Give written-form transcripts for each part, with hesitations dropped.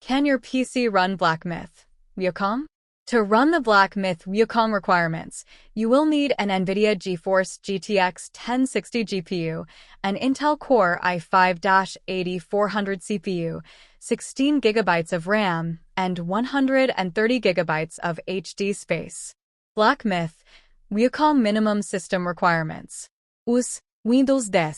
Can your PC run Black Myth Wukong? To run the Black Myth Wukong requirements, you will need an NVIDIA GeForce GTX 1060 GPU, an Intel Core i5-8400 CPU, 16 GB of RAM, and 130 GB of HD space. Black Myth Wukong minimum system requirements. US Windows 10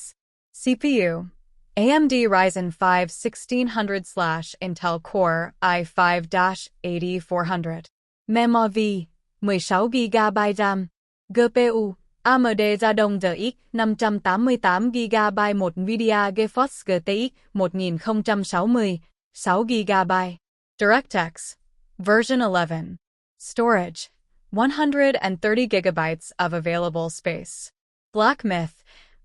CPU AMD Ryzen 5 1600/Intel Core i5-8400 Memory 16GB RAM GPU AMD Radeon RX 588GB NVIDIA GeForce GTX 1060 6GB DirectX version 11 Storage 130 GB of available space. Black Myth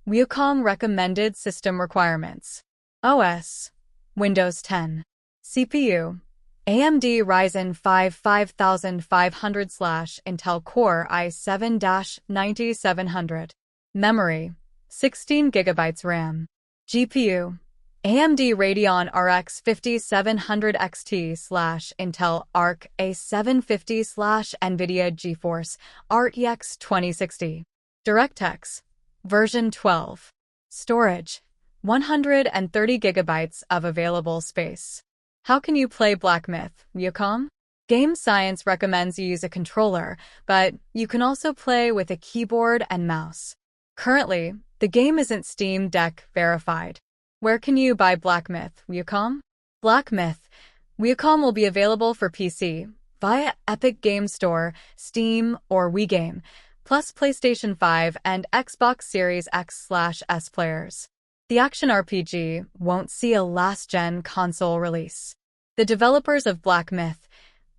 Wukong recommended system requirements. OS Windows 10 CPU AMD Ryzen 5 5500/Intel Core i7-9700 Memory 16 GB RAM GPU AMD Radeon RX 5700 XT/Intel Arc A750/NVIDIA GeForce RTX 2060 DirectX version 12 Storage 130 GB of available space. How can you play Black Myth Wukong? Game Science recommends you use a controller, but you can also play with a keyboard and mouse. Currently, the game isn't Steam Deck verified. Where can you buy Black Myth Wukong? Black Myth Wukong will be available for PC via Epic Game Store, Steam, or WeGame, plus PlayStation 5 and Xbox Series X/S players. The action RPG won't see a last-gen console release. The developers of Black Myth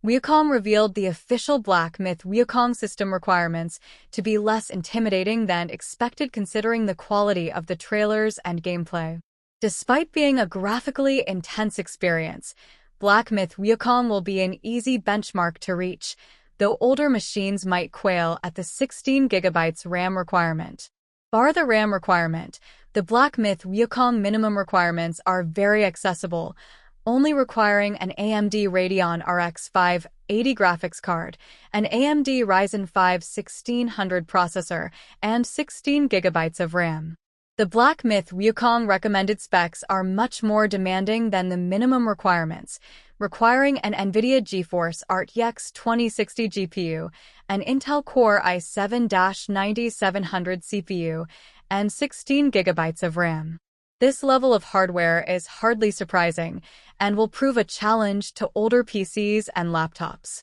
Wukong revealed the official Black Myth Wukong system requirements to be less intimidating than expected considering the quality of the trailers and gameplay. Despite being a graphically intense experience, Black Myth Wukong will be an easy benchmark to reach, though older machines might quail at the 16 GB RAM requirement. Bar the RAM requirement, the Black Myth Wukong minimum requirements are very accessible, only requiring an AMD Radeon RX 580 graphics card, an AMD Ryzen 5 1600 processor, and 16 GB of RAM. The Black Myth Wukong recommended specs are much more demanding than the minimum requirements, requiring an NVIDIA GeForce RTX 2060 GPU, an Intel Core i7-9700 CPU, and 16 GB of RAM. This level of hardware is hardly surprising and will prove a challenge to older PCs and laptops.